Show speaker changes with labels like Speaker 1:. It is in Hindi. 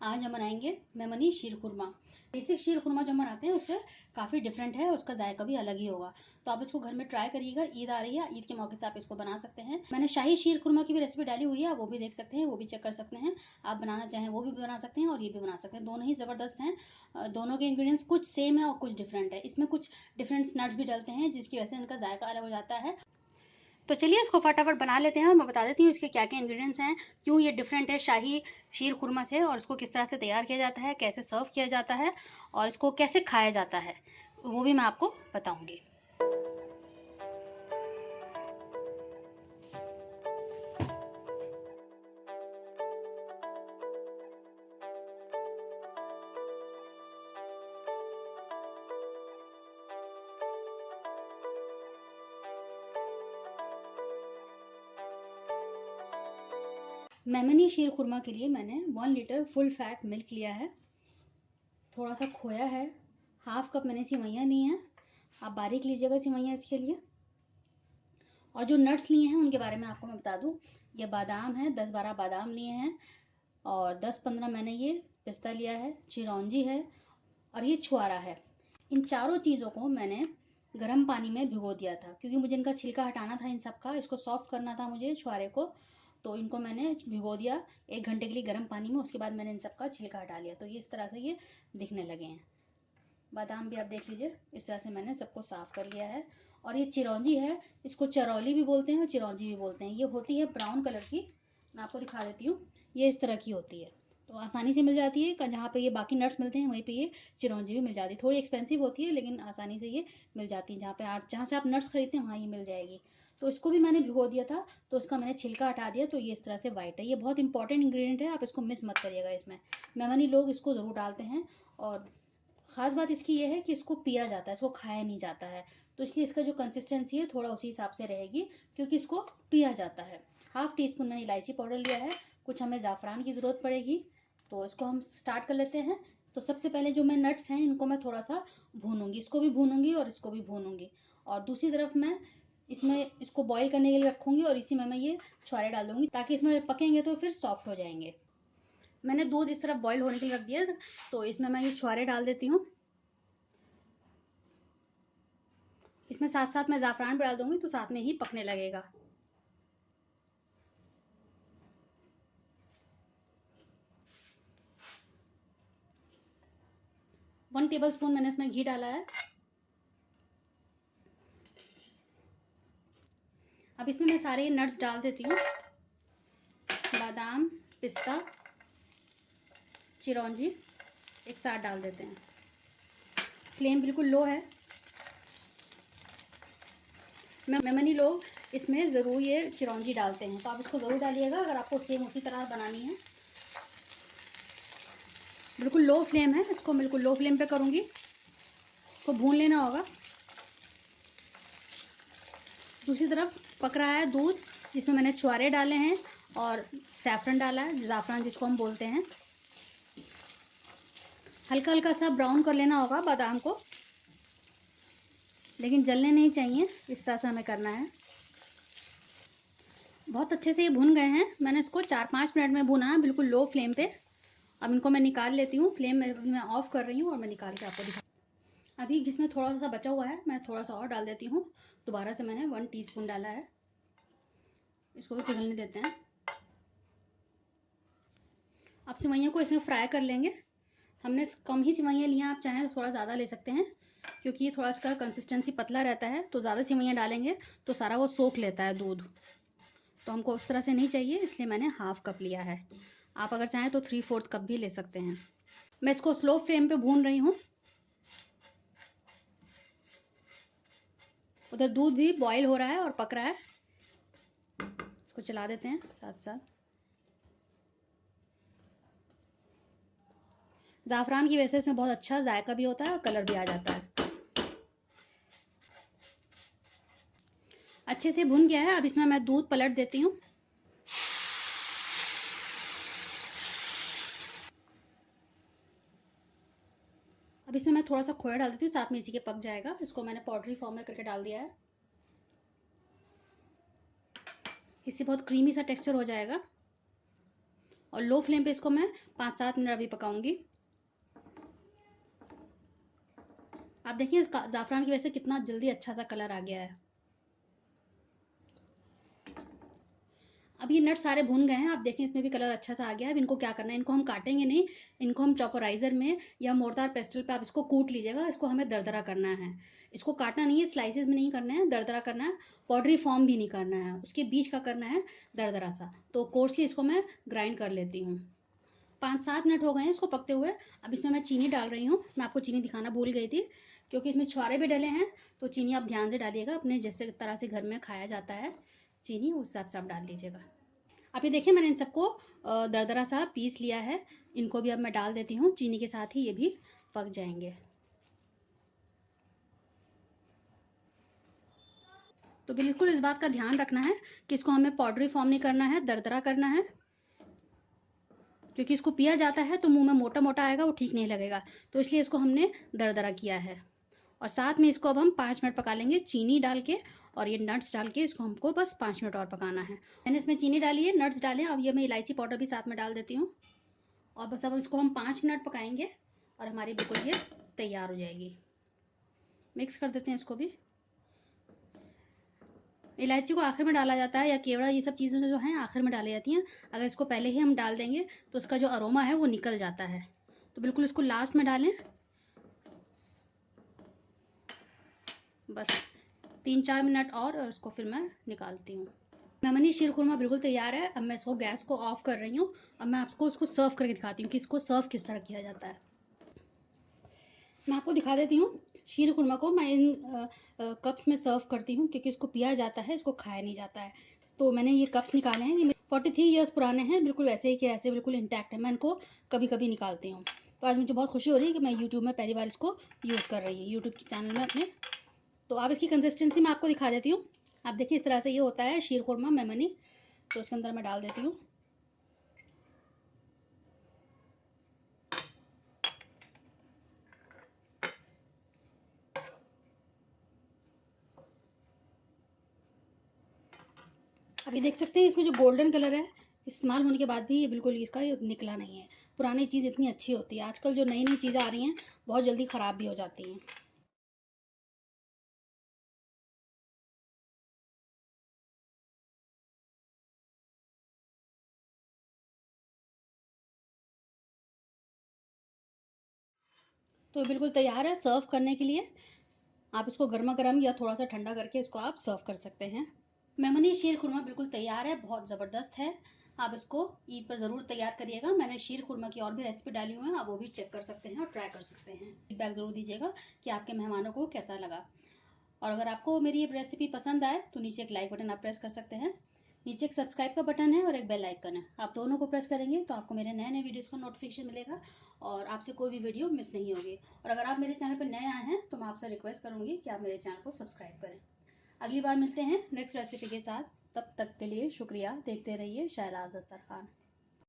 Speaker 1: आज हम बनाएंगे मेमनी शीर खुरमा। बेसिक शीर खुरमा जो हम बनाते हैं उससे काफ़ी डिफरेंट है, उसका जायका भी अलग ही होगा। तो आप इसको घर में ट्राई करिएगा। ईद आ रही है, ईद के मौके से आप इसको बना सकते हैं। मैंने शाही शीर खुरमा की भी रेसिपी डाली हुई है, आप वो भी देख सकते हैं, वो भी चेक कर सकते हैं। आप बनाना चाहें वो भी बना सकते हैं और ये भी बना सकते हैं, दोनों ही ज़बरदस्त हैं। दोनों के इंग्रेडिएंट्स कुछ सेम है और कुछ डिफरेंट है। इसमें कुछ डिफरेंट नट्स भी डलते हैं जिसकी वजह से इनका जायका अलग हो जाता है। तो चलिए इसको फटाफट बना लेते हैं और मैं बता देती हूँ इसके क्या क्या इंग्रेडिएंट्स हैं, क्यों ये डिफरेंट है शाही शीर खुरमा से, और इसको किस तरह से तैयार किया जाता है, कैसे सर्व किया जाता है और इसको कैसे खाया जाता है, वो भी मैं आपको बताऊंगी। मेमनी शीर खुरमा के लिए मैंने 1 लीटर फुल फैट मिल्क लिया है, थोड़ा सा खोया है, हाफ कप मैंने सिवैयाँ ली हैं, आप बारीक लीजिएगा सिवैयाँ इसके लिए। और जो नट्स लिए हैं उनके बारे में आपको मैं बता दूं, ये बादाम है, 10-12 बादाम लिए हैं और 10-15 मैंने ये पिस्ता लिया है, चिरौंजी है और ये छुआरा है। इन चारों चीज़ों को मैंने गर्म पानी में भिगो दिया था क्योंकि मुझे इनका छिलका हटाना था, इन सब का, इसको सॉफ्ट करना था मुझे छुआरे को। तो इनको मैंने भिगो दिया 1 घंटे के लिए गर्म पानी में, उसके बाद मैंने इन सब का छिलका हटा लिया। तो ये इस तरह से ये दिखने लगे हैं। बादाम भी आप देख लीजिए, इस तरह से मैंने सबको साफ कर लिया है। और ये चिरौंजी है, इसको चरौली भी बोलते हैं और चिरौंजी भी बोलते हैं। ये होती है ब्राउन कलर की, मैं आपको दिखा देती हूँ। ये इस तरह की होती है, तो आसानी से मिल जाती है। जहाँ पे ये बाकी नट्स मिलते हैं वहीं पे ये चिरौंजी भी मिल जाती है। थोड़ी एक्सपेंसिव होती है लेकिन आसानी से ये मिल जाती है। जहाँ से आप नट्स खरीदते हैं वहाँ ये मिल जाएगी। तो इसको भी मैंने भिगो दिया था, तो इसका मैंने छिलका हटा दिया, तो ये इस तरह से वाइट है। ये बहुत इंपॉर्टेंट इंग्रेडिएंट है, आप इसको मिस मत करिएगा। इसमें मेहमानी लोग इसको ज़रूर डालते हैं और ख़ास बात इसकी ये है कि इसको पिया जाता है, इसको खाया नहीं जाता है। तो इसलिए इसका जो कंसिस्टेंसी है थोड़ा उसी हिसाब से रहेगी क्योंकि इसको पिया जाता है। हाफ टी स्पून मैंने इलायची पाउडर लिया है, कुछ हमें ज़ाफ़रान की ज़रूरत पड़ेगी। तो इसको हम स्टार्ट कर लेते हैं। तो सबसे पहले जो मैं नट्स हैं इनको मैं थोड़ा सा भूनूंगी, इसको भी भूनूंगी और इसको भी भूनूंगी। और दूसरी तरफ मैं इसमें इसको बॉईल करने के लिए रखूंगी और इसी में मैं ये छुहारे डाल दूंगी ताकि इसमें पकेंगे तो फिर सॉफ्ट हो जाएंगे। मैंने दूध इस तरफ बॉईल होने के लिए रख दिया, तो इसमें मैं ये छुहारे डाल देती हूँ। इसमें साथ साथ मैं ज़ाफ़रान भी डाल दूंगी तो साथ में ही पकने लगेगा। वन टेबल स्पून मैंने इसमें घी डाला है। अब इसमें मैं सारे नट्स डाल देती हूँ, बादाम, पिस्ता, चिरौंजी एक साथ डाल देते हैं। फ्लेम बिल्कुल लो है। मेहमानी लोग इसमें ज़रूर ये चिरौंजी डालते हैं, तो आप इसको ज़रूर डालिएगा अगर आपको सेम उसी तरह बनानी है। बिल्कुल लो फ्लेम है, इसको बिल्कुल लो फ्लेम पे करूँगी, इसको भून लेना होगा। दूसरी तरफ पक रहा है दूध, जिसमें मैंने छुहारे डाले हैं और सैफरन डाला है, ज़ाफ़रान जिसको हम बोलते हैं। हल्का हल्का सा ब्राउन कर लेना होगा बादाम को, लेकिन जलने नहीं चाहिए, इस तरह से हमें करना है। बहुत अच्छे से ये भुन गए हैं, मैंने इसको 4-5 मिनट में भुना है बिल्कुल लो फ्लेम पे। अब इनको मैं निकाल लेती हूँ, फ्लेम मैं ऑफ कर रही हूँ और मैं निकाल के आपको दिखा। अभी इसमें थोड़ा सा बचा हुआ है, मैं थोड़ा सा और डाल देती हूँ। दोबारा से मैंने 1 टीस्पून डाला है, इसको भी पिघलने देते हैं। अब सिवैयों को इसमें फ्राई कर लेंगे। हमने कम ही सिवैयाँ ली हैं, आप चाहें तो थोड़ा ज़्यादा ले सकते हैं क्योंकि ये थोड़ा इसका कंसिस्टेंसी पतला रहता है, तो ज़्यादा सिवैयाँ डालेंगे तो सारा वो सोख लेता है दूध। तो हमको उस तरह से नहीं चाहिए, इसलिए मैंने हाफ कप लिया है। आप अगर चाहें तो 3/4 कप भी ले सकते हैं। मैं इसको स्लो फ्लेम पे भून रही हूँ। उधर दूध भी बॉईल हो रहा है और पक रहा है, इसको चला देते हैं साथ साथ। ज़ाफ़रान की वजह से इसमें बहुत अच्छा जायका भी होता है और कलर भी आ जाता है। अच्छे से भुन गया है, अब इसमें मैं दूध पलट देती हूँ। अब इसमें मैं थोड़ा सा खोया डाल देती हूँ, साथ में इसी के पक जाएगा। इसको मैंने पाउडरी फॉर्म में करके डाल दिया है, इससे बहुत क्रीमी सा टेक्सचर हो जाएगा। और लो फ्लेम पे इसको मैं 5-7 मिनट अभी पकाऊंगी। आप देखिए ज़ाफ़रान की वजह से कितना जल्दी अच्छा सा कलर आ गया है। अब ये नट सारे भून गए हैं, आप देखें इसमें भी कलर अच्छा सा आ गया है। अब इनको क्या करना है, इनको हम काटेंगे नहीं, इनको हम चॉपराइजर में या मोर्टार पेस्टल पे आप इसको कूट लीजिएगा। इसको हमें दरदरा करना है, इसको काटना नहीं है, स्लाइसेस में नहीं करना है, दरदरा करना है। पाउडरी फॉर्म भी नहीं करना है, उसके बीच का करना है दरदरा सा। तो कोर्सली इसको मैं ग्राइंड कर लेती हूँ। 5-7 मिनट हो गए हैं इसको पकते हुए। अब इसमें मैं चीनी डाल रही हूँ। मैं आपको चीनी दिखाना भूल गई थी, क्योंकि इसमें छुआरे भी डले हैं, तो चीनी आप ध्यान से डालिएगा। अपने जैसे तरह से घर में खाया जाता है चीनी, उस हिसाब से आप डाल लीजिएगा। अब ये देखिए मैंने इन सबको दरदरा सा पीस लिया है। इनको भी अब मैं डाल देती हूँ, चीनी के साथ ही ये भी पक जाएंगे। तो बिल्कुल इस बात का ध्यान रखना है कि इसको हमें पाउडरी फॉर्म नहीं करना है, दरदरा करना है, क्योंकि इसको पिया जाता है तो मुंह में मोटा मोटा आएगा, वो ठीक नहीं लगेगा। तो इसलिए इसको हमने दरदरा किया है। और साथ में इसको अब हम 5 मिनट पका लेंगे चीनी डाल के, और ये नट्स डाल के इसको हमको बस 5 मिनट और पकाना है। मैंने इसमें चीनी डाली है, नट्स डाले, अब ये मैं इलायची पाउडर भी साथ में डाल देती हूँ। और बस अब इसको हम 5 मिनट पकाएंगे और हमारी बिल्कुल ये तैयार हो जाएगी। मिक्स कर देते हैं इसको भी। इलायची को आखिर में डाला जाता है, या केवड़ा, ये सब चीज़ें जो हैं आखिर में डाली जाती हैं। अगर इसको पहले ही हम डाल देंगे तो उसका जो अरोमा है वो निकल जाता है, तो बिल्कुल इसको लास्ट में डालें। बस 3-4 मिनट और इसको फिर मैं निकालती हूँ। मेमनी शीर खुरमा बिल्कुल तैयार है। अब मैं इसको गैस को ऑफ कर रही हूँ। अब मैं आपको इसको सर्व करके दिखाती हूँ कि इसको सर्व किस तरह किया जाता है। मैं आपको दिखा देती हूँ। शीर खुरमा को मैं इन कप्स में सर्व करती हूँ, क्योंकि इसको पिया जाता है, इसको खाया नहीं जाता है। तो मैंने ये कप्स निकाले हैं, ये 43 ईयर्स पुराने हैं, बिल्कुल वैसे ही के ऐसे बिल्कुल इंटैक्ट है। मैं इनको कभी कभी निकालती हूँ। तो आज मुझे बहुत खुशी हो रही है कि मैं यूट्यूब में पहली बार इसको यूज़ कर रही हूँ, यूट्यूब के चैनल में अपने। तो अब इसकी कंसिस्टेंसी मैं आपको दिखा देती हूँ। आप देखिए इस तरह से ये होता है शीर खुरमा मेमनी। तो इसके अंदर मैं डाल देती हूँ। अभी देख सकते हैं इसमें जो गोल्डन कलर है, इस्तेमाल होने के बाद भी ये बिल्कुल इसका ये निकला नहीं है। पुरानी चीज़ इतनी अच्छी होती है, आजकल जो नई नई चीज़ें आ रही हैं बहुत जल्दी ख़राब भी हो जाती हैं। तो बिल्कुल तैयार है सर्व करने के लिए। आप इसको गर्मा गर्म या थोड़ा सा ठंडा करके इसको आप सर्व कर सकते हैं। मेमनी शीर खुरमा बिल्कुल तैयार है, बहुत ज़बरदस्त है। आप इसको ईद पर ज़रूर तैयार करिएगा। मैंने शीर खुरमा की और भी रेसिपी डाली हुई है, आप वो भी चेक कर सकते हैं और ट्राई कर सकते हैं। फीडबैक ज़रूर दीजिएगा कि आपके मेहमानों को कैसा लगा। और अगर आपको मेरी ये रेसिपी पसंद आए तो नीचे एक लाइक बटन आप प्रेस कर सकते हैं। नीचे एक सब्सक्राइब का बटन है और एक बेल आइकन है, आप दोनों को प्रेस करेंगे तो आपको मेरे नए नए वीडियोस का नोटिफिकेशन मिलेगा और आपसे कोई भी वीडियो मिस नहीं होगी। और अगर आप मेरे चैनल पर नए आए हैं तो मैं आपसे रिक्वेस्ट करूंगी कि आप मेरे चैनल को सब्सक्राइब करें। अगली बार मिलते हैं नेक्स्ट रेसिपी के साथ, तब तक के लिए शुक्रिया। देखते रहिए शहनाज अख्तर खान।